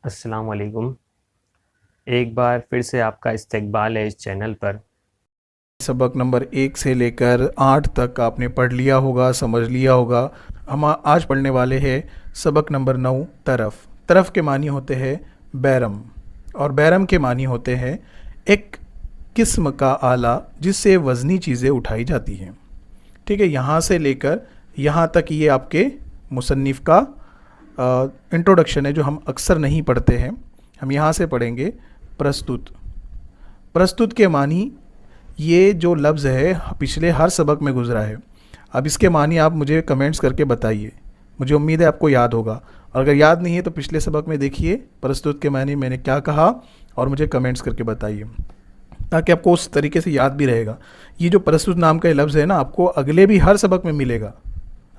अस्सलाम वालेकुम। एक बार फिर से आपका इस्तकबाल है इस चैनल पर। सबक नंबर 1 से लेकर 8 तक आपने पढ़ लिया होगा, समझ लिया होगा। हम आज पढ़ने वाले हैं सबक नंबर 9, तरफ। तरफ के मानी होते हैं बैरम, और बैरम के मानी होते हैं एक किस्म का आला जिससे वज़नी चीज़ें उठाई जाती हैं। ठीक है, यहाँ से लेकर यहाँ तक ये आपके मुसन्निफ़ का इंट्रोडक्शन है जो हम अक्सर नहीं पढ़ते हैं। हम यहाँ से पढ़ेंगे प्रस्तुत। प्रस्तुत के मानी, ये जो लफ्ज़ है पिछले हर सबक में गुजरा है। अब इसके मानी आप मुझे कमेंट्स करके बताइए, मुझे उम्मीद है आपको याद होगा। और अगर याद नहीं है तो पिछले सबक में देखिए प्रस्तुत के मानी मैंने क्या कहा और मुझे कमेंट्स करके बताइए, ताकि आपको उस तरीके से याद भी रहेगा। ये जो प्रस्तुत नाम का लफ्ज़ है ना, आपको अगले भी हर सबक में मिलेगा।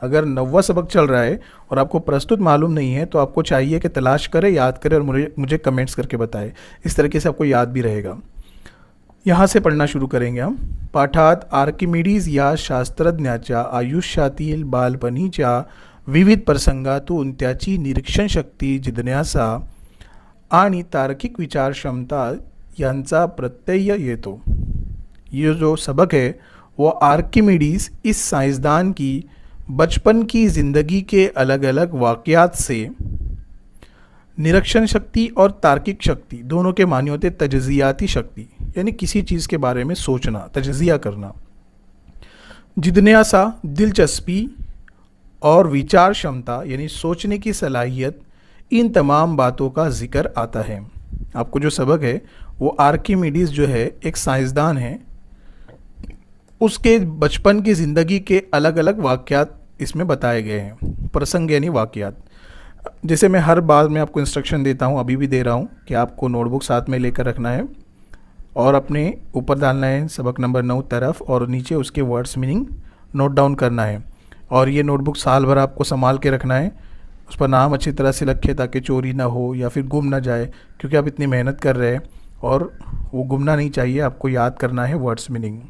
अगर 9वां सबक चल रहा है और आपको प्रस्तुत मालूम नहीं है तो आपको चाहिए कि तलाश करें, याद करें और मुझे कमेंट्स करके बताएं। इस तरीके से आपको याद भी रहेगा। यहाँ से पढ़ना शुरू करेंगे हम। पाठात आर्किमिडीज या शास्त्रज्ञाच्या आयुष्यातील बालपणीच्या विविध प्रसंगातून त्याची निरीक्षण शक्ती, जिज्ञासा आणि तार्किक विचार क्षमता यांचा प्रत्यय येतो। ये जो सबक है वो आर्किमिडीज, इस साइंसदान की बचपन की ज़िंदगी के अलग अलग वाक़यात से निरीक्षण शक्ति और तार्किक शक्ति दोनों के मानी होते। तजज़ियाती शक्ति यानी किसी चीज़ के बारे में सोचना, तजज़िया करना। जिज्ञासा दिलचस्पी और विचार क्षमता यानी सोचने की सलाहियत, इन तमाम बातों का जिक्र आता है। आपको जो सबक है वो आर्किमिडीज जो है एक साइंसदान है, उसके बचपन की ज़िंदगी के अलग अलग वाक़यात इसमें बताए गए हैं। प्रसंग यानी वाक़यात। जैसे मैं हर बार में आपको इंस्ट्रक्शन देता हूँ, अभी भी दे रहा हूँ कि आपको नोटबुक साथ में लेकर रखना है और अपने ऊपर डालना है सबक नंबर 9 तरफ, और नीचे उसके वर्ड्स मीनिंग नोट डाउन करना है। और ये नोटबुक साल भर आपको संभाल के रखना है, उस पर नाम अच्छी तरह से रखें ताकि चोरी ना हो या फिर गुम ना जाए, क्योंकि आप इतनी मेहनत कर रहे हैं और वो गुमना नहीं चाहिए। आपको याद करना है वर्ड्स मीनिंग।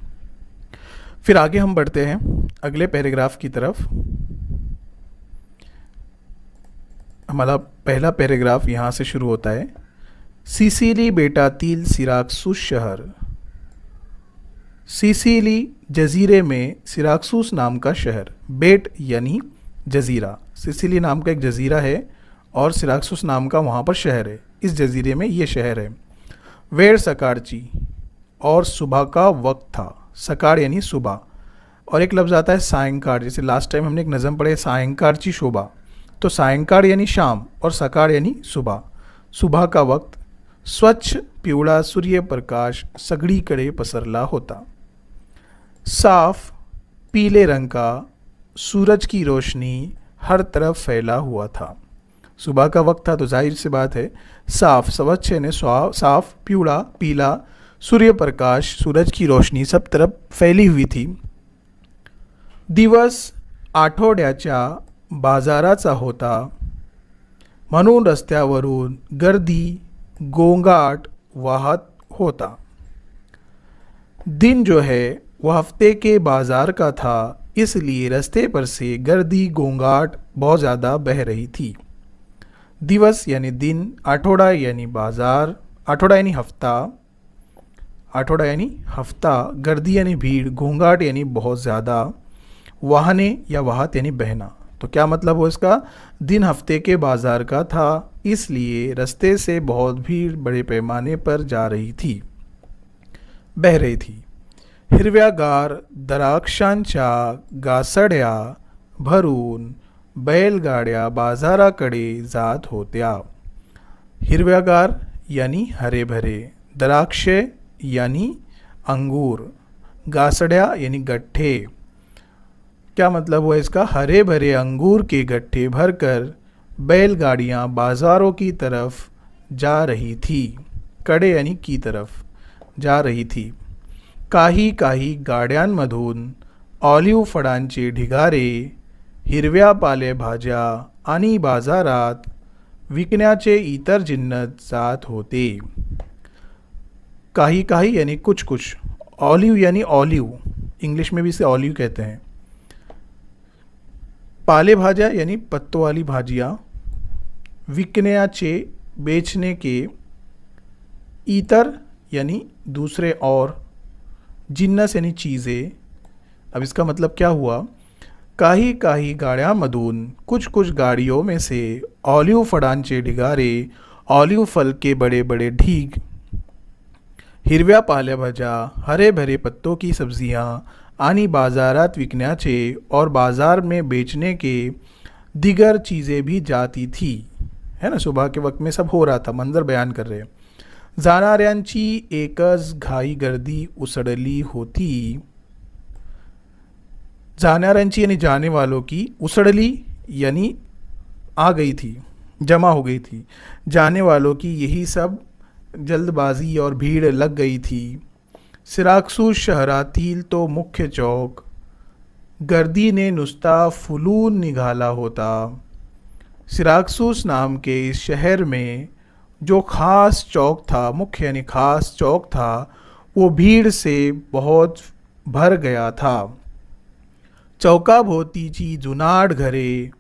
फिर आगे हम बढ़ते हैं अगले पैराग्राफ की तरफ। हमारा पहला पैराग्राफ यहाँ से शुरू होता है। सिसिली बेटातील सिराक्सूस शहर। सिसिली जजीरे में सिराक्सूस नाम का शहर, बेट यानी जजीरा। सिसिली नाम का एक जजीरा है और सिराक्सूस नाम का वहाँ पर शहर है। इस जजीरे में ये शहर है। वेर सकारची, और सुबह का वक्त था। सकार यानी सुबह, और एक लफ्ज़ आता है सायंकाल। जैसे लास्ट टाइम हमने एक नज़म पढ़े सायंकारची शोभा, तो सायंकाल यानी शाम और सकार यानी सुबह। सुबह का वक्त, स्वच्छ पिवळा सूर्य प्रकाश सगळीकडे पसरला होता। साफ पीले रंग का सूरज की रोशनी हर तरफ फैला हुआ था। सुबह का वक्त था तो जाहिर सी बात है साफ, स्वच्छ यानी साफ, पिवळा पीला, सूर्य प्रकाश सूरज की रोशनी सब तरफ फैली हुई थी। दिवस आठवड्याच्या बाजाराचा होता, म्हणून रस्त्यावरून गर्दी गोंगाट वाहत होता। दिन जो है वह हफ्ते के बाज़ार का था, इसलिए रास्ते पर से गर्दी गोंगाट बहुत ज़्यादा बह रही थी। दिवस यानी दिन, आठोड़ा यानी बाज़ार, आठोड़ा यानी हफ्ता, आठोड़ा यानी हफ्ता, गर्दी यानी भीड़, घोंघाट यानी बहुत ज़्यादा, वाहने या वाहत यानी बहना। तो क्या मतलब हो इसका? दिन हफ्ते के बाज़ार का था, इसलिए रास्ते से बहुत भीड़ बड़े पैमाने पर जा रही थी, बह रही थी। हिरव्यागार द्राक्षांच्या गासड्या भरून बैलगाड्या बाजाराकडे जात होत्या। हिरव्यागार यानी हरे भरे, द्राक्षे यानी अंगूर, गासड्या यानी गट्ठे। क्या मतलब हुआ इसका? हरे भरे अंगूर के गट्ठे भरकर बैलगाड़ियाँ बाज़ारों की तरफ जा रही थी। कडे यानी की तरफ जा रही थी। काही काही गाड्यांमधून ऑलिव्ह फळांचे ढिगारे, हिरव्या पालेभाज्या आणि बाजारात विकण्याचे इतर जिन्नस जात होते। काही काही यानी कुछ कुछ, ऑलिव यानी ऑलिव, इंग्लिश में भी इसे ऑलिव कहते हैं। पाले भाज्या यानी पत्तों वाली भाजियाँ, विकण्याचे बेचने के, इतर यानी दूसरे और, जिन्नस यानी चीज़ें। अब इसका मतलब क्या हुआ, काही काही गाड्यांमधून कुछ कुछ गाड़ियों में से ऑलिव्ह फळांचे ढिगारे, ऑलिव्ह फल के बड़े बड़े ढीग, हिरव्या पालेभाज्या, हरे भरे पत्तों की सब्जियां आणि बाजारात विकण्याचे और बाजार में बेचने के दिगर चीज़ें भी जाती थी। है ना, सुबह के वक्त में सब हो रहा था, मंजर बयान कर रहे हैं। जाणाऱ्यांची एकच घाई गर्दी उसळली होती। जाणाऱ्यांची यानी जाने वालों की, उसड़ली यानी आ गई थी, जमा हो गई थी, जाने वालों की यही सब जल्दबाजी और भीड़ लग गई थी। सिराकसूस शहरातील तो मुख्य चौक गर्दीने नुसता फुलून निघाला होता। सिराकसूस नाम के इस शहर में जो खास चौक था, मुख्य यानी खास चौक था, वो भीड़ से बहुत भर गया था। चौकाभोवतीची जुनाट घरे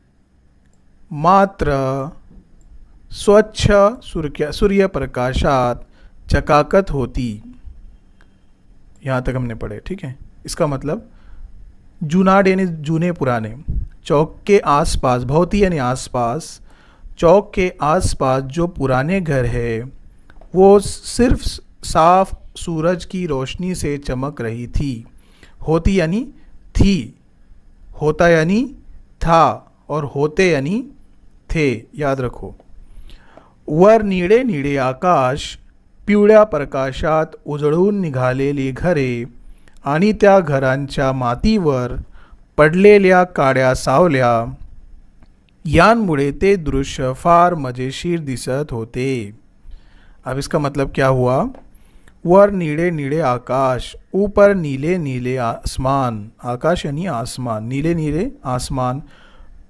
मात्र स्वच्छ सूर्यप्रकाशात चकाकत होती। यहाँ तक हमने पढ़े, ठीक है। इसका मतलब जुनाट यानी जूने पुराने, चौक के आसपास, भोवती यानी आसपास, चौक के आसपास जो पुराने घर है वो सिर्फ साफ सूरज की रोशनी से चमक रही थी। होती यानी थी, होता यानी था, और होते यानी थे, याद रखो। वर निळे निळे आकाश, पिवळ्या प्रकाशात उजळून निघालेली घरे आणि त्या घरांच्या मातीवर पडलेल्या काळ्या सावल्या यांमुळे ते दृश्य फार मजेशीर दिसत होते। अब इसका मतलब क्या हुआ, वर नीले नीले आकाश, ऊपर नीले नीले आसमान, आकाश यानी आसमान, नीले नीले आसमान,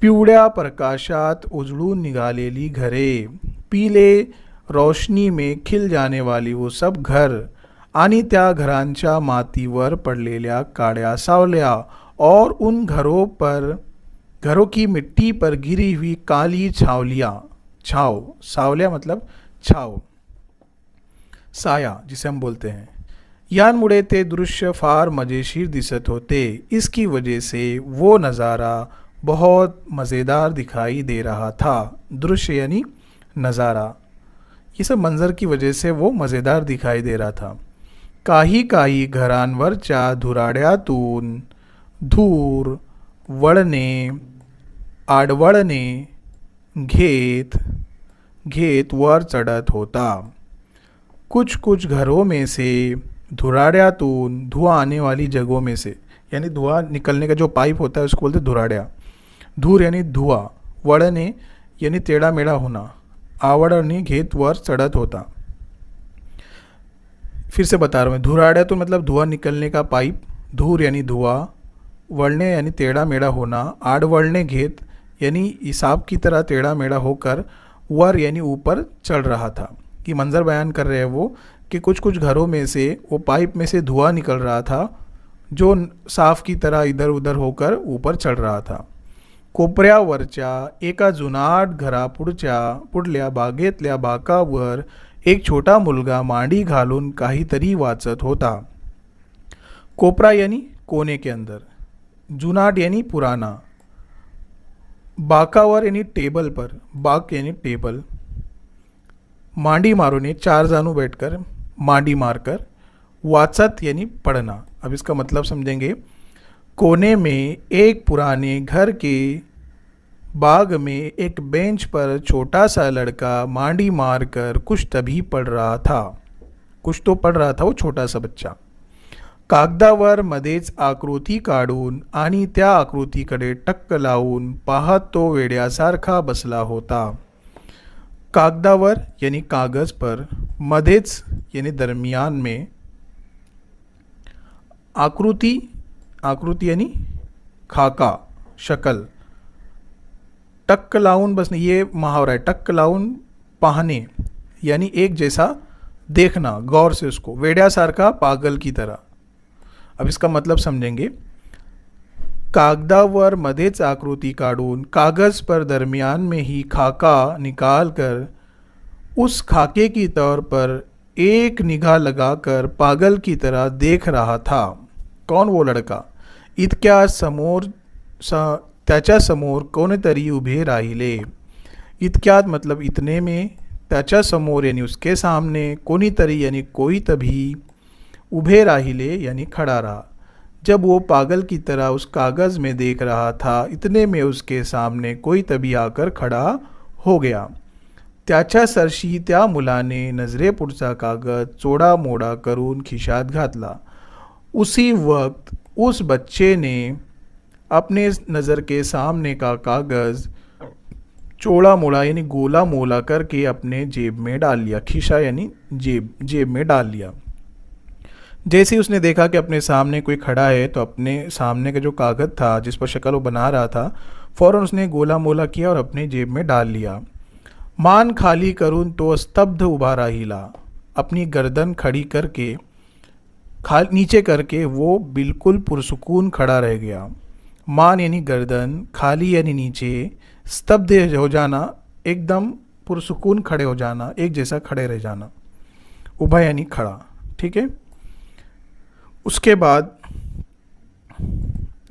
पिवळ्या प्रकाशात उजळून निघालेली घरे, पीले रोशनी में खिल जाने वाली वो सब घर, आणि त्या घरांच्या मातीवर पडलेल्या काळ्या सावल्या, और उन घरों की मिट्टी पर गिरी हुई काली छावलियाँ, छाव, सावल्या मतलब छाव, साया जिसे हम बोलते हैं। यांमुळे ते दृश्य फार मजेशीर दिसत होते। इसकी वजह से वो नज़ारा बहुत मज़ेदार दिखाई दे रहा था। दृश्य यानी नज़ारा, ये सब मंजर की वजह से वो मज़ेदार दिखाई दे रहा था। काही काही घरांवरच्या धुराड्यातून धूर वळणे, आडवळणे घेत घेत वर चढ़त होता। कुछ कुछ घरों में से धुराड्यातून, धुआं आने वाली जगहों में से, यानी धुआं निकलने का जो पाइप होता है उसको बोलते धुराड्या। धूर यानी धुआं, वळणे यानी टेढ़ा मेढ़ा होना, आवड़ने घेत वर चढ़त होता। फिर से बता रहा हूँ, धुराड्यातून मतलब धुआं निकलने का पाइप, धूर यानी धुआं, वळणे यानी टेढ़ा मेढ़ा होना, आडवळणे घेत यानी हिसाब की तरह टेढ़ा मेढ़ा होकर वर यानी ऊपर चढ़ रहा था। कि मंजर बयान कर रहे हैं वो कि कुछ कुछ घरों में से वो पाइप में से धुआं निकल रहा था जो साफ की तरह इधर उधर होकर ऊपर चढ़ रहा था। कोपऱ्यावरच्या एका जुनाट पुढल्या बागेतल्या बाकावर एक छोटा मुलगा मांडी घालून काहीतरी वाचत होता। कोपरा यानी कोने के अंदर, जुनाट यानी पुराना, बाकावर यानी टेबल पर, बाक यानी टेबल, मांडी मारून यानी चार जानू बैठकर, मांडी मारकर, वाचत यानी पढ़ना। अब इसका मतलब समझेंगे। कोने में एक पुराने घर के बाग में एक बेंच पर छोटा सा लड़का मांडी मारकर कुछ तभी पढ़ रहा था। कुछ तो पढ़ रहा था वो छोटा सा बच्चा। कागदावर मध्येच आकृती काढून आणि त्या आकृतीकडे टक्क लावून पाहत तो वेड्यासारखा बसला होता। कागदावर यानी कागज पर, मध्येच यानी दरमियान में, आकृति, आकृति यानी खाका, शक्ल, टक्क लाऊन बसने, ये मुहावरा है, टक्क लाऊन पाहने यानी एक जैसा देखना गौर से उसको, वेड्यासारखा पागल की तरह। अब इसका मतलब समझेंगे। कागदावर मध्येच आकृति काढून, कागज पर दरमियान में ही खाका निकाल कर उस खाके की तौर पर एक निगाह लगाकर पागल की तरह देख रहा था. कौन वो लड़का? इतक्या समोर त्याच्या समोर कोणीतरी उभे राहिले. इतक्यात मतलब इतने में, त्याच्या समोर यानी उसके सामने, कोणीतरी यानी कोई तभी, उभे राहिले यानी खड़ा रहा. जब वो पागल की तरह उस कागज़ में देख रहा था, इतने में उसके सामने कोई तभी आकर खड़ा हो गया. त्याच्या सरशी त्या मुलाने नजरेपुढचा कागद चोडा मोडा करून खिशात घातला. उसी वक्त उस बच्चे ने अपने नज़र के सामने का कागज़ चौड़ा मोड़ा यानी गोला मोला करके अपने जेब में डाल लिया. खिशा यानी जेब में डाल लिया. जैसे ही उसने देखा कि अपने सामने कोई खड़ा है तो अपने सामने का जो कागज़ था जिस पर शक्ल वो बना रहा था, फ़ौरन उसने गोला मोला किया और अपने जेब में डाल लिया. मान खाली करून तो स्तब्ध उभा राहिला. अपनी गर्दन खड़ी करके नीचे करके वो बिल्कुल पुरसुकून खड़ा रह गया. मान यानी गर्दन, खाली यानी नीचे, स्तब्ध हो जाना, एकदम पुरसुकून खड़े हो जाना, एक जैसा खड़े रह जाना. उभा यानी खड़ा. ठीक है. उसके बाद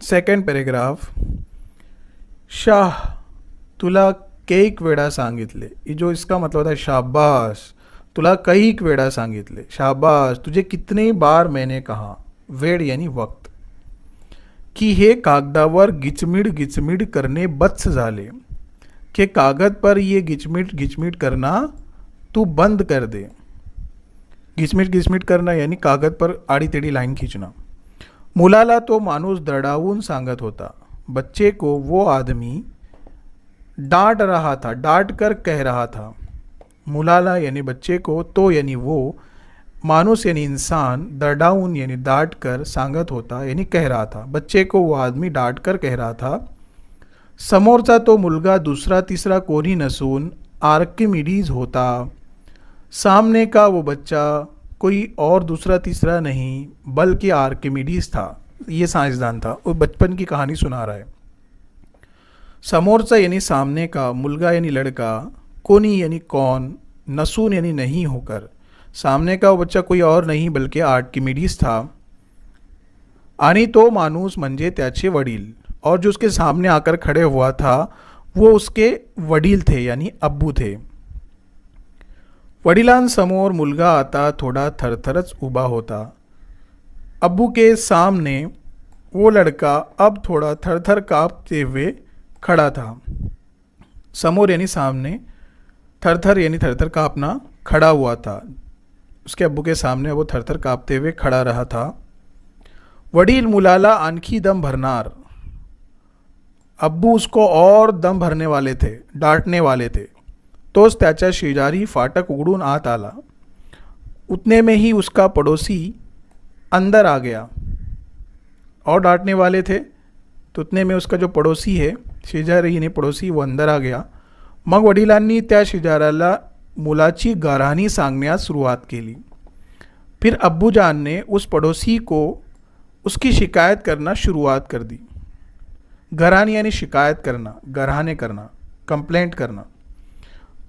सेकंड पैराग्राफ. शाह तुला कैक वेळा सांगितले. ये जो इसका मतलब होता है शाबाश, तुला कैक वेळा सांगितले, शाबाश तुझे कितने बार मैंने कहा, वेळ यानी वक्त, की हे कागदावर गिचमिड गिचमिड करणे बत्स झाले, के कागद पर ये गिचमिट गिचमिट करना तू बंद कर दे. गिचमिट गिचमिट करना यानी कागद पर आड़ी टेढ़ी लाइन खींचना. मुलाला तो माणूस दडावून सांगत होता. बच्चे को वो आदमी डांट रहा था, डांट कर कह रहा था. मुलाला यानी बच्चे को, तो यानी वो, मानुस यानी इंसान, दडावून यानी डांट कर, सांगत होता यानी कह रहा था. बच्चे को वो आदमी डांट कर कह रहा था. समोरचा तो मुलगा दूसरा तीसरा कोणी नसून आर्किमिडीज होता. सामने का वो बच्चा कोई और दूसरा तीसरा नहीं बल्कि आर्किमिडीज था. ये साइंसदान था. वो बचपन की कहानी सुना रहा है. समोरचा यानी सामने का, मुलगा यानी लड़का, कोनी यानी कौन, नसून यानी नहीं होकर. सामने का वो बच्चा कोई और नहीं बल्कि आर्किमिडीज था. आणि तो माणूस म्हणजे त्याचे वडील. और जो उसके सामने आकर खड़े हुआ था वो उसके वडील थे यानी अब्बू थे. वडिलांसमोर मुलगा आता थोडा थरथरच उभा होता. अब्बू के सामने वो लड़का अब थोड़ा थरथर कांपते हुए खड़ा था. समोर यानी सामने, थरथर यानी थरथर कांपना, खड़ा हुआ था. उसके अब्बू के सामने वो थरथर कांपते हुए खड़ा रहा था. वडील मुलाला आणखी दम भरणार. अब्बू उसको और दम भरने वाले थे, डांटने वाले थे. तोच त्याच्या शेजारी फाटक उघडून आत आला. उतने में ही उसका पड़ोसी अंदर आ गया. और डांटने वाले थे तो उतने में उसका जो पड़ोसी है, शेजारी यानी पड़ोसी, वो अंदर आ गया. मग वडिलांनी त्या शेजाऱ्याला मुलाची गाऱ्हाणी सांगण्यास सुरुवात केली. फिर अब्बूजान ने उस पड़ोसी को उसकी शिकायत करना शुरुआत कर दी. घरानी यानी शिकायत करना, गराहने करना, कंप्लेंट करना.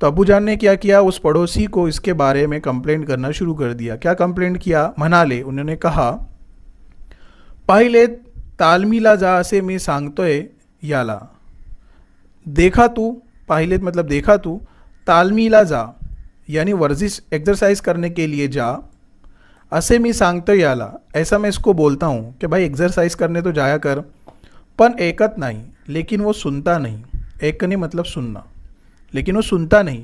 तो अब्बूजान ने क्या किया, उस पड़ोसी को इसके बारे में कंप्लेंट करना शुरू कर दिया. क्या कंप्लेंट किया? म्हणाले, उन्होंने कहा, पहिले तालमीला जा असे मी सांगतोय याला. देखा तू, पाहिले मतलब देखा तू, तालमीला जा यानी वर्जिश एक्सरसाइज करने के लिए जा, असे मी सांगतो याला, ऐसा मैं इसको बोलता हूँ कि भाई एक्सरसाइज करने तो जाया कर. पण ऐकत नाही, लेकिन वो सुनता नहीं. ऐकणे मतलब सुनना, लेकिन वो सुनता नहीं.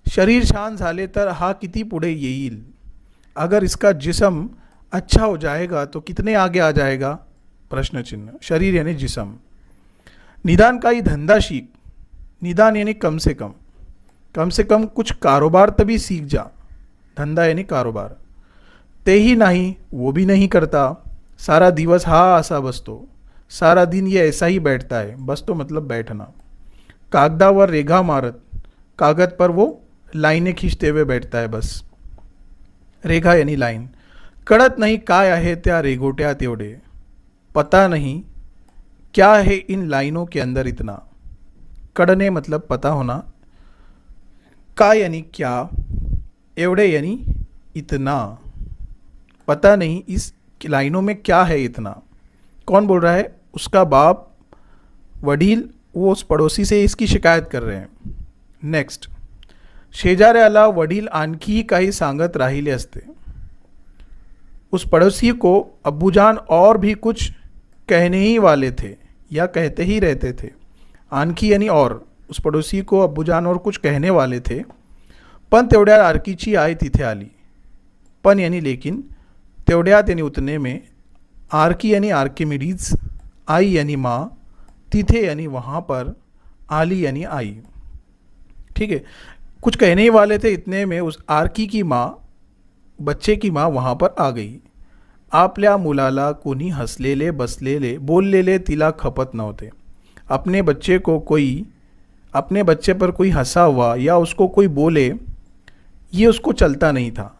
शरीर छान झाले तर हा किती पुढे येईल. अगर इसका जिस्म अच्छा हो जाएगा तो कितने आगे आ जाएगा, प्रश्न चिन्ह. शरीर यानी जिस्म. निदान काही धंदा सीख. निदान यानी कम से कम कुछ कारोबार तभी सीख जा. धंदा यानी कारोबार. ते ही नहीं, वो भी नहीं करता. सारा दिवस हा असा बसतो. सारा दिन ये ऐसा ही बैठता है. बसतो मतलब बैठना. कागदावर रेघा मारत, कागद पर वो लाइनें खींचते हुए बैठता है बस. रेघा यानी लाइन. कळत नाही काय आहे त्या रेघोट्यात एवढे. पता नहीं क्या है इन लाइनों के अंदर इतना. कड़ने मतलब पता होना. का यानी क्या, एवढे यानी इतना। पता नहीं इस लाइनों में क्या है इतना। कौन बोल रहा है? उसका बाप, वडील, वो उस पड़ोसी से इसकी शिकायत कर रहे हैं। नेक्स्ट, शेजाऱ्याला वडील आणखी काही सांगत राहिले असते। उस पड़ोसी को अब्बूजान और भी कुछ कहने ही वाले थे या कहते ही रहते थे। आणखी यानी और, उस पड़ोसी को अब्बूजान और कुछ कहने वाले थे, पण तेवढ्यात आरकीची आई तिथे आली। पण यानी लेकिन, तेवढ्यात यानी उतने में, आरकी यानी आर्किमिडीज, आई यानी माँ, तिथे यानी वहाँ पर, आली यानी आई। ठीक है, कुछ कहने ही वाले थे, इतने में उस आरकी की माँ, बच्चे की माँ वहाँ पर आ गई। आपल्या मुलाला कोणी हसलेले बसलेले बोललेले तिला खपत नव्हते। अपने बच्चे पर कोई हंसा हुआ या उसको कोई बोले, ये उसको चलता नहीं था।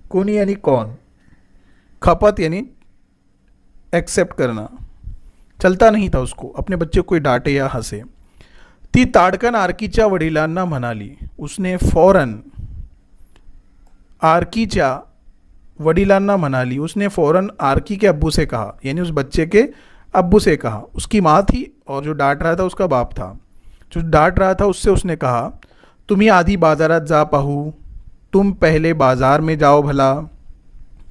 कोणी यानी कौन, खपत यानी एक्सेप्ट करना, चलता नहीं था उसको अपने बच्चे को कोई डांटे या हंसे। ती ताडकन आरकीच्या वडिलांना म्हणाली, उसने फौरन, आरकीच्या वडिलांना म्हणाली, उसने फौरन आरकी के अब्बू से कहा, यानी उस बच्चे के अब्बू से कहा। उसकी माँ थी और जो डांट रहा था उसका बाप था। जो डांट रहा था उससे उसने कहा, तुम्ही आधी बाजारात जा पाहू, तुम पहले बाजार में जाओ भला।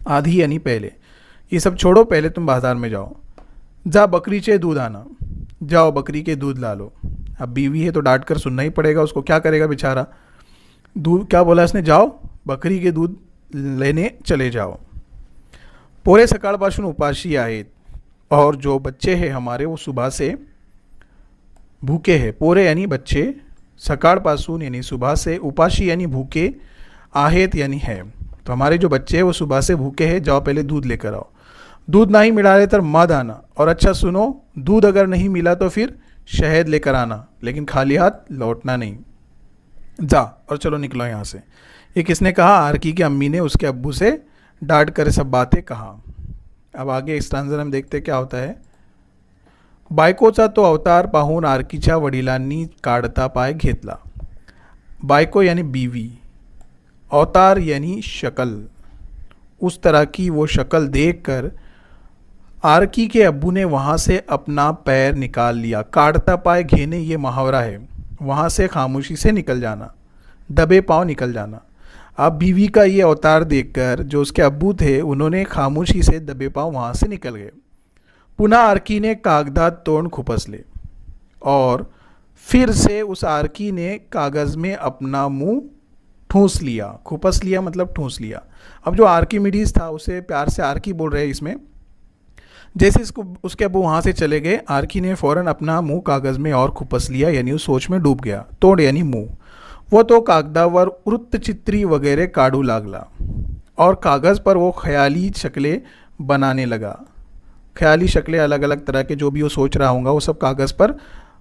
आधी यानी पहले, ये सब छोड़ो, पहले तुम बाजार में जाओ। जा बकरीचे दूध आना, जाओ बकरी के दूध ला लो। अब बीवी है तो डांट कर सुनना ही पड़ेगा उसको, क्या करेगा बेचारा। दूध क्या बोला इसने? जाओ बकरी के दूध लेने चले जाओ। पोरे सकाळपासून उपाशी आहेत और जो बच्चे हैं हमारे वो सुबह से भूखे हैं। पोरे यानी बच्चे, सकाळपासून यानी सुबह से, उपाशी यानी भूखे, आहेत यानी है। तो हमारे जो बच्चे हैं वो सुबह से भूखे हैं, जाओ पहले दूध लेकर आओ। दूध नहीं मिला रहे तो मद आना, और अच्छा सुनो, दूध अगर नहीं मिला तो फिर शहद लेकर आना, लेकिन खाली हाथ लौटना नहीं। जा और चलो निकलो यहाँ से। ये किसने कहा? आरकी की अम्मी ने उसके अब्बू से डांट कर सब बातें कहा। अब आगे इस स्टांजा हम देखते क्या होता है। बायकोचा तो अवतार पाहून आरकीच्या वडिलांनी काढता पाय घेतला। बायको यानी बीवी, अवतार यानी शक्ल, उस तरह की वो शक्ल देखकर आरकी के अब्बू ने वहाँ से अपना पैर निकाल लिया। काढ़ता पाय घेने ये मुहावरा है, वहाँ से खामोशी से निकल जाना, दबे पाँव निकल जाना। अब बीवी का ये अवतार देखकर जो उसके अब्बू थे उन्होंने खामोशी से दबे पाँव वहाँ से निकल गए। पुनः आरकी ने कागदात तोड़ खुपसले और फिर से उस आरकी ने कागज़ में अपना मुंह ठूंस लिया। खुपस लिया मतलब ठूंस लिया। अब जो आर्किमिडीज था उसे प्यार से आरकी बोल रहे हैं इसमें। जैसे इसको उसके अब्बू वहाँ से चले गए, आरकी ने फ़ौरन अपना मुंह कागज़ में और खुपस लिया, यानी उस सोच में डूब गया। तोड़ यानी मुंह। वो तो कागदावर वृत्तचित्री वगैरह काढू लागला और कागज़ पर वो ख्याली शक्लें बनाने लगा। ख्याली शक्लें अलग अलग तरह के जो भी वो सोच रहा होगा वो सब कागज़ पर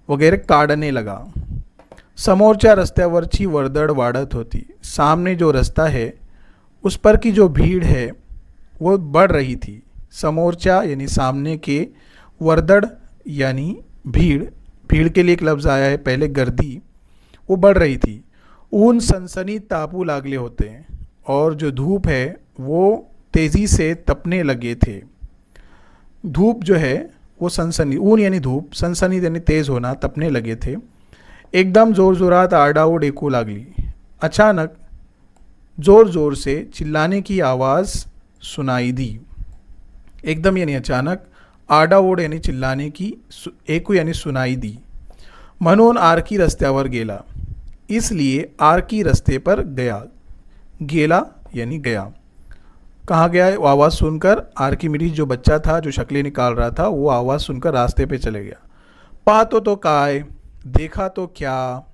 वगैरह काढने लगा। समोरच्या रस्त्यावरची वर्दळ वाढत होती। सामने जो रास्ता है उस पर की जो भीड़ है वो बढ़ रही थी। समोरच्या यानी सामने के, वर्दड़ यानी भीड़, भीड़ के लिए एक लफ्ज़ आया है पहले, गर्दी, वो बढ़ रही थी। ऊन सनसनी तापू लागले होते और जो धूप है वो तेज़ी से तपने लगे थे। धूप जो है वो सनसनी, ऊन यानी धूप, सनसनी यानी तेज़ होना, तपने लगे थे। एकदम ज़ोर ज़ोरात आडाओड एकू लागली। अचानक ज़ोर ज़ोर से चिल्लाने की आवाज़ सुनाई दी। एकदम यानी अचानक, आडाओड यानी चिल्लाने की, एकू यानी सुनाई दी। म्हणून आरकी रस्त्यावर गेला, इसलिए आरकी रस्ते पर गया। गेला यानी गया। कहाँ गया? वो आवाज़ सुनकर आर्किमिडीज जो बच्चा था जो शक्लें निकाल रहा था वो आवाज़ सुनकर रास्ते पे चले गया। पाहतो तो काय, देखा तो क्या,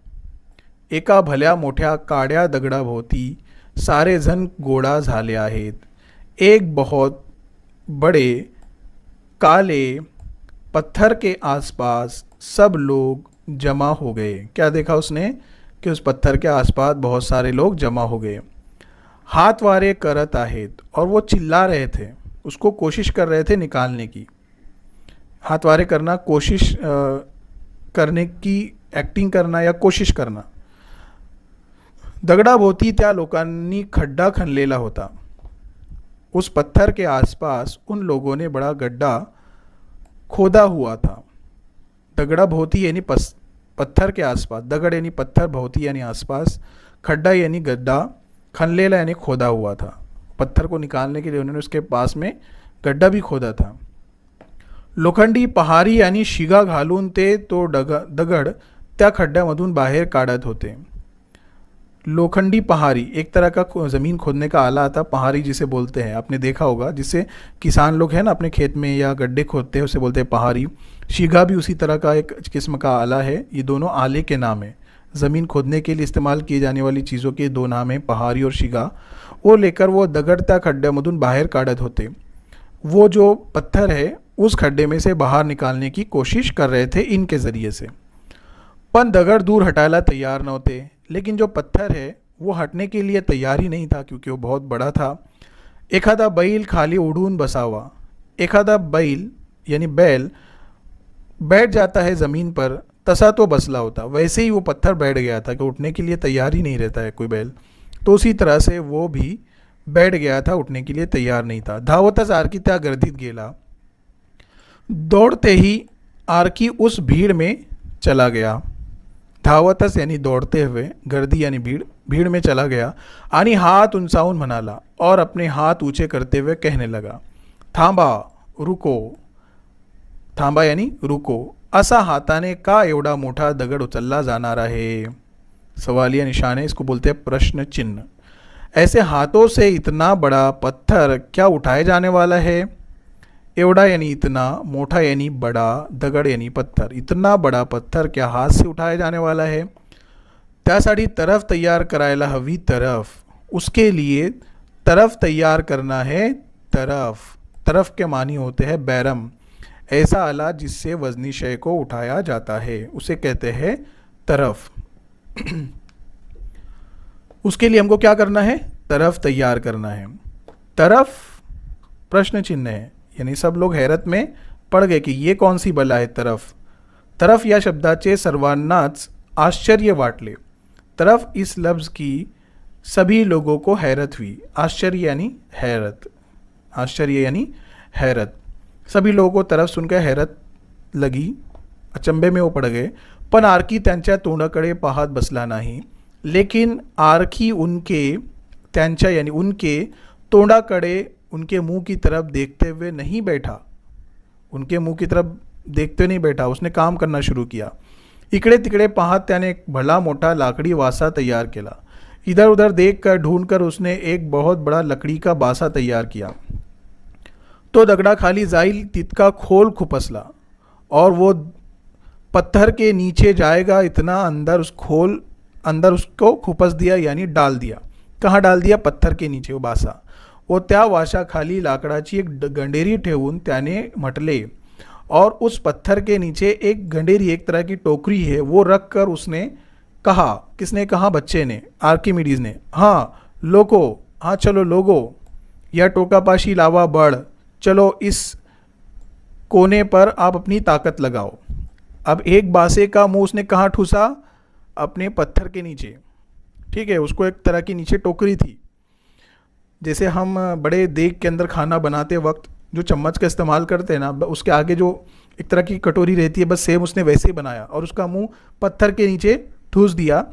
एका भल्या मोठ्या काड्या दगडाभोवती सारे जण गोळा झाले आहेत। एक बहुत बड़े काले पत्थर के आसपास सब लोग जमा हो गए। क्या देखा उसने? कि उस पत्थर के आसपास बहुत सारे लोग जमा हो गए। हाथ वारे करत आहेत, और वो चिल्ला रहे थे, उसको कोशिश कर रहे थे निकालने की। हाथ वारे करना, कोशिश करने की, एक्टिंग करना या कोशिश करना। दगडाभोवती त्या लोकांनी खड्डा खणलेला होता. उस पत्थर के आसपास उन लोगों ने बड़ा गड्ढा खोदा हुआ था. दगडाभोवती यानी पत्थर के आसपास, दगड यानी पत्थर, भोवती यानी आसपास, खड्डा यानी गड्ढा, खनलेला यानी खोदा हुआ था. पत्थर को निकालने के लिए उन्होंने उसके पास में गड्ढा भी खोदा था. लोखंडी पहारी यानी शिगा घालून ते तो दगड त्या खड्ड्यामधून बाहेर काढत होते. लोखंडी पहारी एक तरह का ज़मीन खोदने का आला आता, पहारी जिसे बोलते हैं, आपने देखा होगा, जिससे किसान लोग हैं ना अपने खेत में या गड्ढे खोदते हैं, उसे बोलते हैं पहारी. शिगा भी उसी तरह का एक किस्म का आला है. ये दोनों आले के नाम हैं. ज़मीन खोदने के लिए इस्तेमाल किए जाने वाली चीज़ों के दो नाम हैं, पहारी और शिगा. वो लेकर वो दगड त्या खड्ड्यामधून बाहेर काढत होते. वो जो पत्थर है उस खड्डे में से बाहर निकालने की कोशिश कर रहे थे इनके ज़रिए से. पण दगड दूर हटायला तैयार नव्हते. लेकिन जो पत्थर है वो हटने के लिए तैयार ही नहीं था, क्योंकि वो बहुत बड़ा था. एखादा बैल खाली उड़ून बसावा. एखादा बैल यानी बैल बैठ जाता है ज़मीन पर, तसा तो बसला होता. वैसे ही वो पत्थर बैठ गया था कि उठने के लिए तैयार ही नहीं रहता है कोई बैल. तो उसी तरह से वो भी बैठ गया था, उठने के लिए तैयार नहीं था. धावतच आरकी त्या गर्दीत गेला. दौड़ते ही आरकी उस भीड़ में चला गया. धावतच यानी दौड़ते हुए, गर्दी यानी भीड़, भीड़ में चला गया. आणि हात उंचावून म्हणाला, और अपने हाथ ऊंचे करते हुए कहने लगा, थांबा, रुको. थांबा यानी रुको. असा हाताने का एवढा मोठा दगड उचलला जाणार आहे? सवालिया निशान है, इसको बोलते हैं प्रश्न चिन्ह. ऐसे हाथों से इतना बड़ा पत्थर क्या उठाया जाने वाला है? एवढा यानी इतना, मोठा यानी बड़ा, दगड यानी पत्थर. इतना बड़ा पत्थर क्या हाथ से उठाया जाने वाला है? त्यासाठी तरफ तैयार करायला हवी. तरफ, उसके लिए तरफ तैयार करना है. तरफ, तरफ के मानी होते हैं बैरम. ऐसा आला जिससे वजनी शय को उठाया जाता है उसे कहते हैं तरफ. उसके लिए हमको क्या करना है? तरफ तैयार करना है. तरफ प्रश्न चिन्ह है, यानी सब लोग हैरत में पड़ गए कि ये कौन सी बला है तरफ. तरफ या शब्दाचे सर्वांनाच आश्चर्य वाटले. तरफ इस लफ्ज़ की सभी लोगों को हैरत हुई. आश्चर्य यानी हैरत, आश्चर्य यानी हैरत. सभी लोगों को तरफ सुनकर हैरत लगी, अचंबे में वो पड़ गए. पण आरकी त्यांच्या तोंडाकडे पाहत बसला नाही. लेकिन आरकी उनके, त्यांच्या यानी उनके, तोंडाकडे, उनके मुंह की तरफ देखते हुए नहीं बैठा. उनके मुंह की तरफ देखते हुए नहीं बैठा, उसने काम करना शुरू किया. इकडे तिकडे पाहत त्याने एक भला मोठा लाकडी वासा तैयार केला. इधर उधर देखकर, ढूंढकर उसने एक बहुत बड़ा लकड़ी का बासा तैयार किया. तो दगडाखाली जाईल तितका खोल खुपसला, और वो पत्थर के नीचे जाएगा इतना अंदर उस खोल, अंदर उसको खुपस दिया यानी डाल दिया. कहाँ डाल दिया? पत्थर के नीचे वो बासा. वो त्या वाशाखाली लाकडाची एक गंडेरी ठेवून त्याने म्हटले, और उस पत्थर के नीचे एक गंडेरी, एक तरह की टोकरी है, वो रख कर उसने कहा. किसने कहा? बच्चे ने, आर्किमिडीज ने. हाँ लोगो, हाँ चलो लोगो, या टोकापाशी लावा बड़. चलो इस कोने पर आप अपनी ताकत लगाओ. अब एक बासे का मुंह उसने कहाँ ठूसा? अपने पत्थर के नीचे. ठीक है, उसको एक तरह की नीचे टोकरी थी. जैसे हम बड़े देग के अंदर खाना बनाते वक्त जो चम्मच का इस्तेमाल करते हैं ना, उसके आगे जो एक तरह की कटोरी रहती है, बस सेम उसने वैसे ही बनाया और उसका मुंह पत्थर के नीचे ठूस दिया.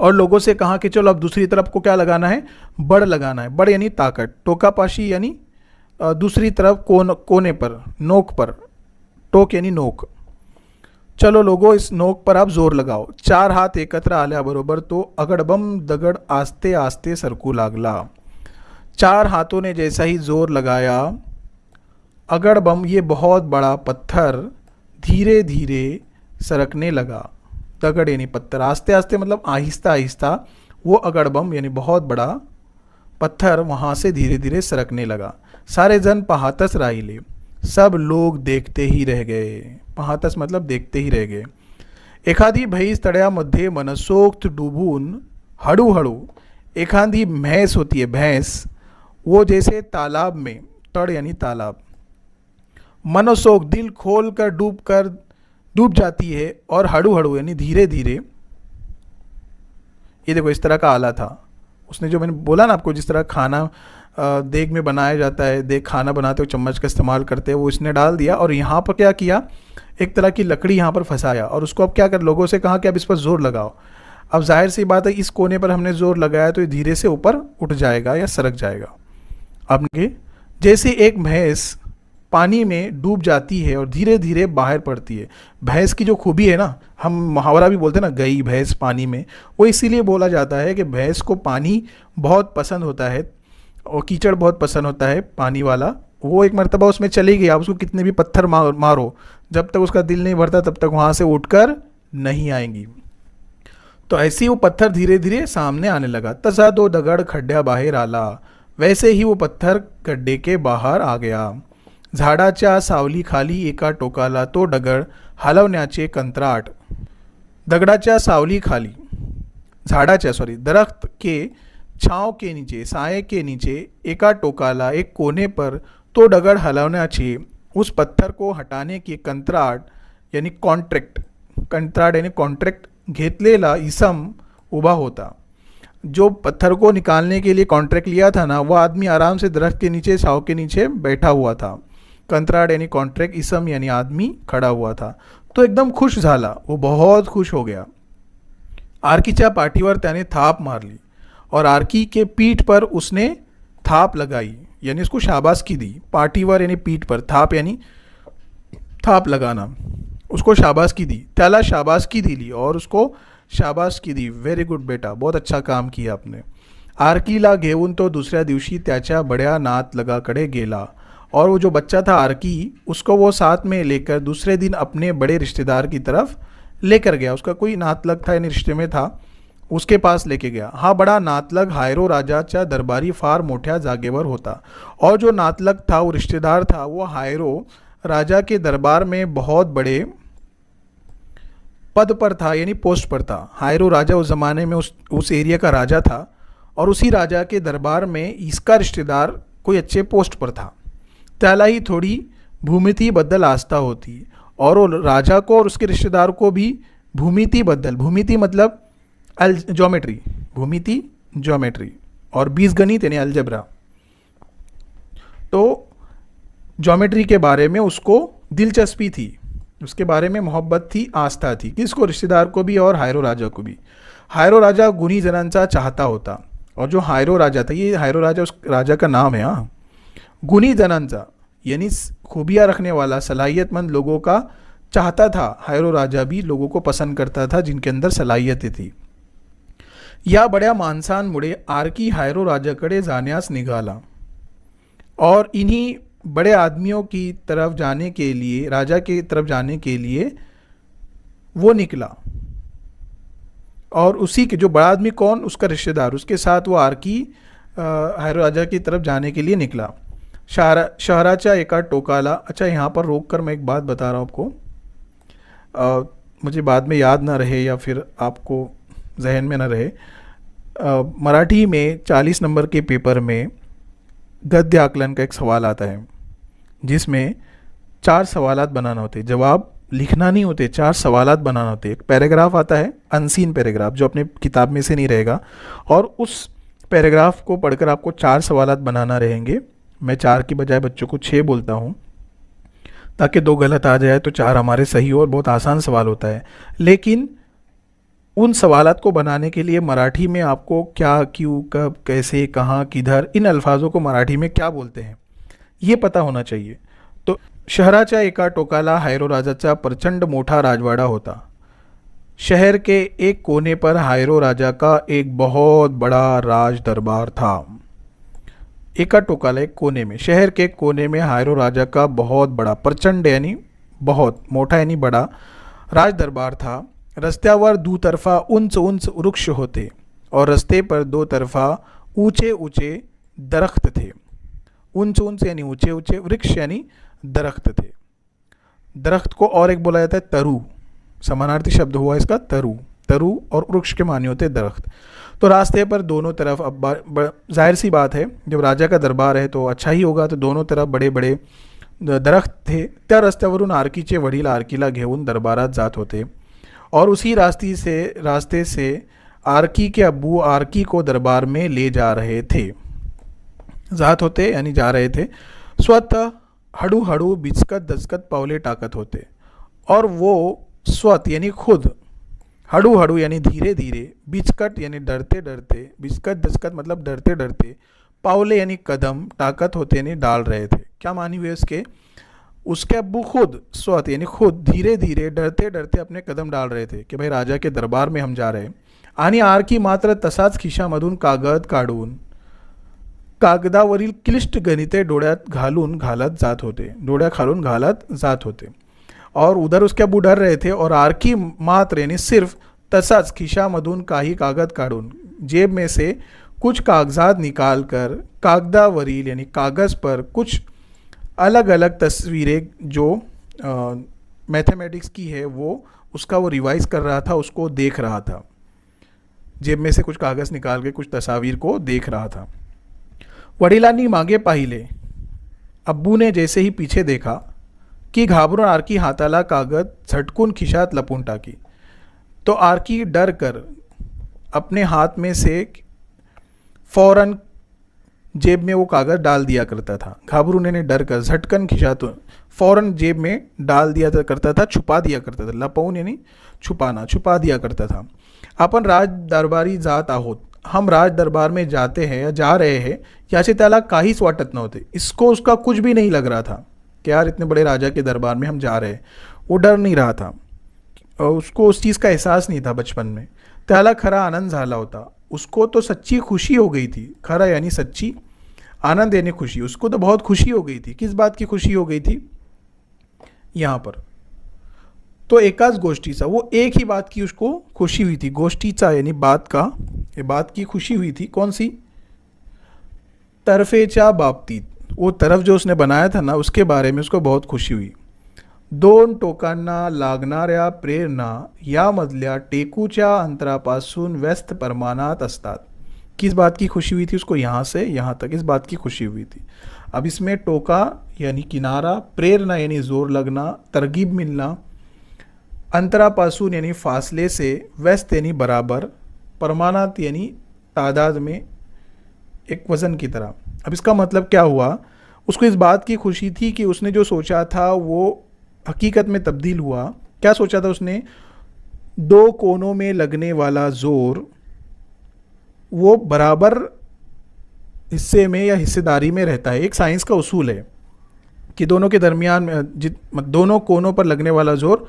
और लोगों से कहा कि चलो अब दूसरी तरफ को क्या लगाना है? बड़ लगाना है. बड़ यानी ताकत. टोकापाशी यानी दूसरी तरफ, कोने पर, नोक पर. टोक यानी नोक. चलो लोगो इस नोक पर आप जोर लगाओ. 4 हात एकत्र आल्याबरोबर तो अगडबम दगड आस्ते आस्ते सरकू लागला. 4 हाथों ने जैसा ही जोर लगाया, अगड़बम ये बहुत बड़ा पत्थर धीरे धीरे सरकने लगा. दगड़ यानी पत्थर, आस्ते आस्ते मतलब आहिस्ता आहिस्ता. वो अगड़बम यानी बहुत बड़ा पत्थर वहाँ से धीरे धीरे सरकने लगा. सारे जन पाहतच राहिले. सब लोग देखते ही रह गए. पाहतच मतलब देखते ही रह गए. एखादी म्हैस तळ्यामध्ये मनसोक्त डुबून हळूहळू, एखादी भैंस होती है, भैंस, वो जैसे तालाब में, तड़ यानी तालाब, मनसोक्त दिल खोल कर डूब जाती है. और हड़ू हड़ू यानी धीरे धीरे, ये देखो इस तरह का आला था। उसने जो मैंने बोला ना आपको, जिस तरह खाना देग में बनाया जाता है, देग खाना बनाते हुए चम्मच का इस्तेमाल करते हैं, वो इसने डाल दिया और यहाँ पर क्या किया, एक तरह की लकड़ी यहाँ पर फंसाया और उसको अब क्या कर, लोगों से कहा कि अब इस पर ज़ोर लगाओ। अब जाहिर सी बात है इस कोने पर हमने ज़ोर लगाया तो ये धीरे से ऊपर उठ जाएगा या सरक जाएगा। अब जैसे एक भैंस पानी में डूब जाती है और धीरे धीरे बाहर पड़ती है, भैंस की जो खूबी है ना, हम मुहावरा भी बोलते हैं ना, गई भैंस पानी में, वो इसीलिए बोला जाता है कि भैंस को पानी बहुत पसंद होता है और कीचड़ बहुत पसंद होता है पानी वाला। वो एक मर्तबा उसमें चली गई, आप उसको कितने भी पत्थर मारो, जब तक उसका दिल नहीं भरता तब तक वहाँ से उठकर नहीं आएंगी। तो ऐसे ही वो पत्थर धीरे धीरे सामने आने लगा। तसा दो दगड़ खड्ड्या बाहेर आला, वैसे ही वो पत्थर गड्ढे के बाहर आ गया। झाडाच्या सावली खाली एका टोकाला तो दगड हलवण्याचे कंत्राट। दगडाच्या सावली खाली, दरख्त के छांव के नीचे, साए के नीचे, एका टोकाला एक कोने पर, तो दगड हलवण्याचे उस पत्थर को हटाने की कंत्राट यानी कॉन्ट्रैक्ट, कंत्राट यानी कॉन्ट्रैक्ट घेतलेला इसम उभा होता। जो पत्थर को निकालने के लिए कॉन्ट्रैक्ट लिया था ना, वो आदमी आराम से दरख्त के नीचे, छांव के नीचे बैठा हुआ था। कंत्राट यानी कॉन्ट्रैक्ट, इसम यानी आदमी खड़ा हुआ था। तो एकदम खुश झाला, वो बहुत खुश हो गया। आर्कीच्या पाठीवर त्याने थाप मारली और आर्की के पीठ पर उसने थाप लगाई, यानी उसको शाबाश दी। पाठीवर यानी पीठ पर, थाप यानी थाप लगाना, उसको शाबाश दी। त्याला शाबाश दिली और उसको शाबाश दी, व्हेरी गुड बेटा, बहुत अच्छा काम किया आपने। आर्कीला घेऊन तो दुसऱ्या दिवशी त्याच्या बड्या नातलगाकडे गेला और वो जो बच्चा था आर्की, उसको वो साथ में लेकर दूसरे दिन अपने बड़े रिश्तेदार की तरफ लेकर गया। उसका कोई नातलग था यानी रिश्ते में था, उसके पास लेके गया। हा बड़ा नातलग हायरो राजाच्या दरबारी फार मोठ्या जागेवर होता। और जो नातलग था, वो रिश्तेदार था, वो हायरो राजा के दरबार में बहुत बड़े पद पर था, यानी पोस्ट पर था। हायरो राजा उस ज़माने में उस एरिया का राजा था और उसी राजा के दरबार में इसका रिश्तेदार कोई अच्छे पोस्ट पर था। त्यालाही थोड़ी भूमितीबद्दल आस्था होती और वो राजा को और उसके रिश्तेदार को भी भूमितीबद्दल, भूमिति मतलब ज्योमेट्री, भूमिति ज्योमेट्री, और बीजगणित यानी अलजबरा, तो ज्योमेट्री के बारे में उसको दिलचस्पी थी, उसके बारे में मोहब्बत थी, आस्था थी। किसको? रिश्तेदार को भी और हायरो राजा को भी। हायरो राजा गुणी जनांचा चाहता होता, और जो हायरो राजा था, ये हायरो राजा उस राजा का नाम है। हाँ, गुणी जनांचा यानी खूबियाँ रखने वाला, सलाहियतमंद लोगों का चाहता था। हायरो राजा भी लोगों को पसंद करता था जिनके अंदर सलाहियतें थी। या बड्या माणसांमुळे आर्की हायरो राजाकडे जाण्यास निघाला और इन्हीं बड़े आदमियों की तरफ जाने के लिए, राजा की तरफ जाने के लिए वो निकला। और उसी के जो बड़ा आदमी कौन? उसका रिश्तेदार, उसके साथ वो आर्की हायरो राजा की तरफ जाने के लिए निकला। शहराच्या एका टोकाला, अच्छा यहाँ पर रोक कर मैं एक बात बता रहा हूँ आपको, मुझे बाद में याद ना रहे या फिर आपको जहन में ना रहे। मराठी में 40 नंबर के पेपर में गद्य आकलन का एक सवाल आता है जिसमें 4 सवालात बनाना होते, जवाब लिखना नहीं होते, 4 सवालात बनाना होते। एक पैराग्राफ आता है, अनसीन पैराग्राफ, जो अपने किताब में से नहीं रहेगा, और उस पैराग्राफ को पढ़कर आपको 4 सवालात बनाना रहेंगे। मैं 4 की बजाय बच्चों को 6 बोलता हूँ ताकि 2 गलत आ जाए तो 4 हमारे सही हो, और बहुत आसान सवाल होता है। लेकिन उन सवालात को बनाने के लिए मराठी में आपको क्या, क्यों, कब, कैसे, कहाँ, किधर, इन अल्फाजों को मराठी में क्या बोलते हैं ये पता होना चाहिए। तो शहराच्या एका टोकाला हायरो राजाचा प्रचंड मोठा राजवाड़ा होता। शहर के एक कोने पर हायरो राजा का एक बहुत बड़ा राज दरबार था। एका टोकाला, एक कोने में, शहर के कोने में हायरो राजा का बहुत बड़ा, प्रचंड यानी बहुत, मोठा यानी बड़ा, राज दरबार था। रस्त्यावर दुतर्फा उंच उंच वृक्ष होते और रस्ते पर 2 तरफा ऊंचे ऊंचे दरख्त थे। उंच उंच यानी ऊंचे ऊंचे, वृक्ष यानी दरख्त थे। दरख्त को और एक बोला जाता है तरु, समानार्थी शब्द हुआ इसका तरु। तरु और वृक्ष के माने होते दरख्त। तो रास्ते पर दोनों तरफ, अब जाहिर सी बात है जब राजा का दरबार है तो अच्छा ही होगा, तो दोनों तरफ बड़े बड़े दरख्त थे। त्या रस्त्यावरून आर्कीचे वडील आर्कीला घेऊन दरबारात जात होते और उसी रास्ते से आर्की के अब्बू आर्की को दरबार में ले जा रहे थे। जात होते यानी जा रहे थे। स्वतः हड़ू हड़ू बिचकत दचकत पावले टाकत होते, और वो स्वत यानी खुद, हड़ू हड़ू यानी धीरे धीरे, बिचकट यानी डरते डरते, बिचकत दचकत मतलब डरते डरते, पावले यानी कदम, टाकत होते यानी डाल रहे थे। क्या मानी हुई उसके? उसके अब्बू खुद, स्वत यानी खुद, धीरे धीरे डरते डरते अपने कदम डाल रहे थे कि भाई राजा के दरबार में हम जा रहे हैं। आणि आरकी मात्र तसाच खिशामधून कागद काढून कागदावरील क्लिष्ट गणिते डोळ्यात घालून घालत जात होते, डोळ्या खालून घालत जात होते। और उधर उसके अब्बू डर रहे थे, और आरकी मात्र यानी सिर्फ तसाच खिशामधून काही कागद काढून, जेब में से कुछ कागजात निकाल कर कागदावरील यानी कागज़ पर कुछ अलग अलग तस्वीरें जो मैथमेटिक्स की है वो रिवाइज कर रहा था, उसको देख रहा था। जेब में से कुछ कागज़ निकाल के कुछ तस्वीर को देख रहा था। वडिलांनी मागे पाहिले, अब्बू ने जैसे ही पीछे देखा की घाबरून आरकी हाताला कागद झटकून खिशात लपून टाकी। तो आरकी डर कर अपने हाथ में से फौरन जेब में वो कागज़ डाल दिया करता था। घाबरून यानी डर कर, झटकन खिशात फौरन जेब में डाल दिया करता था, छुपा दिया करता था। लपवून यानी छुपाना, छुपा दिया करता था। आपण राज दरबारी जात आहोत, हम राज दरबार में जाते हैं या जा रहे हैं, याचे त्याला काहीच वाटत नव्हते। इसको उसका कुछ भी नहीं लग रहा था कि यार इतने बड़े राजा के दरबार में हम जा रहे हैं। वो डर नहीं रहा था, और उसको उस चीज़ का एहसास नहीं था बचपन में। त्याला खरा आनंद झाला होता, उसको तो सच्ची खुशी हो गई थी। खरा यानी सच्ची, आनंद यानी खुशी। उसको तो बहुत खुशी हो गई थी। किस बात की खुशी हो गई थी? यहाँ पर तो एकाच गोष्टीचा, वो एक ही बात की उसको खुशी हुई थी। गोष्टीचा यानी बात का, ये बात की खुशी हुई थी। कौन सी? तरफेच्या बाबतीत, वो तरफ जो उसने बनाया था ना, उसके बारे में उसको बहुत खुशी हुई। दोन टोकांना लागणाऱ्या प्रेरणा यामधल्या टेकूच्या अंतरापासून व्यस्त प्रमाणात असतात। किस बात की खुशी हुई थी उसको? यहाँ से यहाँ तक, इस बात की खुशी हुई थी। अब इसमें टोका यानी किनारा, प्रेरणा यानी जोर लगना, तरगीब मिलना, अंतरापासून यानी फासले से, व्यस्त यानी बराबर, प्रमाणात यानी तादाद में, एक वज़न की तरह। अब इसका मतलब क्या हुआ? उसको इस बात की खुशी थी कि उसने जो सोचा था वो हकीकत में तब्दील हुआ। क्या सोचा था उसने? दो कोनों में लगने वाला जोर वो बराबर हिस्से में या हिस्सेदारी में रहता है। एक साइंस का उसूल है कि दोनों के दरमियान दोनों कोनों पर लगने वाला जोर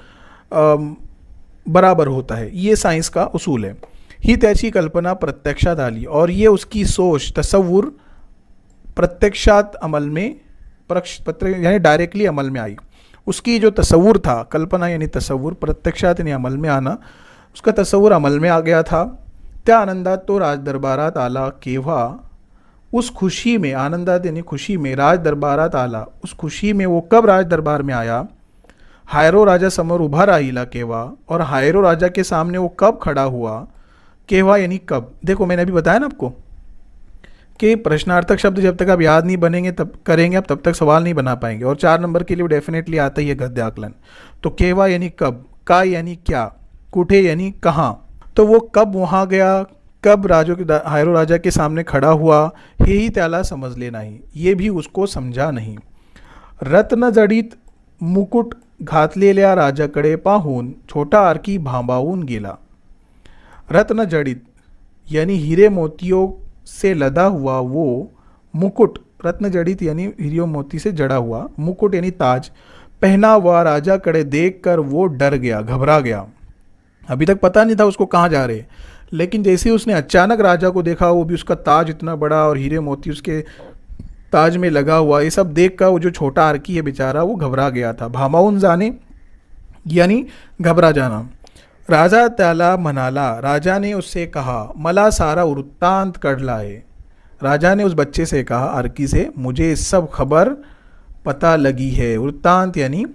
बराबर होता है। ये साइंस का उसूल है। ही त्याची कल्पना प्रत्यक्षात आली, और ये उसकी सोच, तसव्वुर प्रत्यक्षात अमल में, यानी डायरेक्टली अमल में आई। उसकी जो तसव्वुर था, कल्पना यानी तसव्वुर, प्रत्यक्षात यानी अमल में आना, उसका तसव्वुर अमल में आ गया था। त्या आनंदात तो राज दरबारात आला। केव्हा? उस खुशी में, आनंदात यानी खुशी में, राज दरबारात आला। उस खुशी में वो कब राज दरबार में आया? हायरो राजा समोर उभा राहिला केव्हा, और हायरो राजा के सामने वो कब खड़ा हुआ? केव्हा यानी कब। देखो मैंने अभी बताया ना आपको कि प्रश्नार्थक शब्द जब तक आप याद नहीं बनेंगे तब करेंगे आप, तब तक सवाल नहीं बना पाएंगे। और 4 नंबर के लिए डेफिनेटली आता ही है गद्य आकलन। तो केव्हा यानी कब, का यानी क्या, कुठे यानी कहाँ। तो वो कब वहाँ गया, कब हायरो राजा के सामने खड़ा हुआ, हेही त्याला समजले नाही, ये भी उसको समझा नहीं। रत्नजडित मुकुट घातलेल्या राजाकडे पाहून छोटा आरकी भांबावून गेला। रत्नजडित यानी हीरे मोतियों से लदा हुआ वो मुकुट, रत्नजडित यानी हीरे मोती से जड़ा हुआ, मुकुट यानी ताज, पहना हुआ राजाकडे देखकर वो डर गया, घबरा गया। अभी तक पता नहीं था उसको कहाँ जा रहे, लेकिन जैसे ही उसने अचानक राजा को देखा, वो भी उसका ताज इतना बड़ा और हीरे मोती उसके ताज में लगा हुआ, ये सब देख कर वो जो छोटा आरकी है बेचारा वो घबरा गया था। भामावून जाने यानी घबरा जाना। राजा त्याला म्हणाला, राजा ने उससे कहा, मला सारा वृत्तांत कळला है। राजा ने उस बच्चे से कहा, आरकी से, मुझे सब खबर पता लगी है। वृत्तांत यानी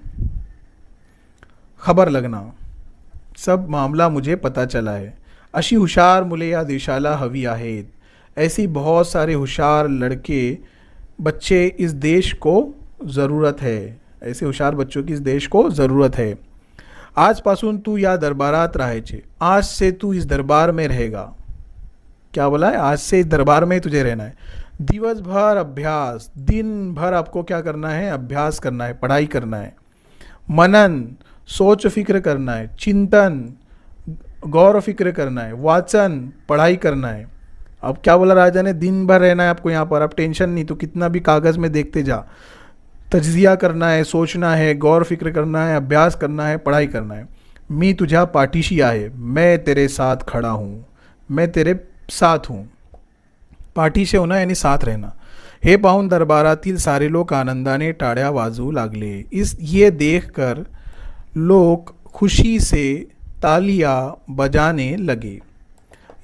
खबर लगना, सब मामला मुझे पता चला है। अशी हुशार मुले या देशाला हवी आहेत। ऐसी बहुत सारे होशियार लड़के बच्चे इस देश को ज़रूरत है। ऐसे होशियार बच्चों की इस देश को ज़रूरत है। आजपासून तू या दरबारात राहायचे, आज से तू इस दरबार में रहेगा। क्या बोला है? आज से इस दरबार में तुझे रहना है। दिवस भर अभ्यास, दिन भर आपको क्या करना है? अभ्यास करना है, पढ़ाई करना है। मनन, सोच फिक्र करना है। चिंतन, गौर फिक्र करना है। वाचन, पढ़ाई करना है। अब क्या बोला राजा ने? दिन भर रहना है आपको यहाँ पर। अब टेंशन नहीं, तो कितना भी कागज़ में देखते जा। तज्जिया करना है, सोचना है, गौर फिक्र करना है, अभ्यास करना है, पढ़ाई करना है। मी तुझ्या पाठीशी आहे, मैं तेरे साथ खड़ा हूँ, मैं तेरे साथ हूँ। पाठीशी होना यानी साथ रहना। हे पाहून दरबारातील सारे लोक आनंदाने टाळ्या वाजवू लागले। ये देखकर लोग खुशी से तालियां बजाने लगे।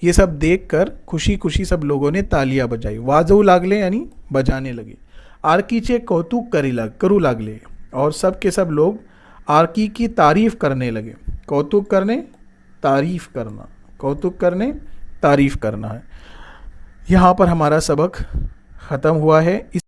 ये सब देखकर खुशी खुशी सब लोगों ने तालियां बजाई। वाजवू लागले यानी बजाने लगे। आर्कीचे कौतुक करू लागले, और सब के सब लोग आर्की की तारीफ करने लगे। कौतुक करने, तारीफ करना, कौतुक करने, तारीफ करना है। यहाँ पर हमारा सबक ख़त्म हुआ है।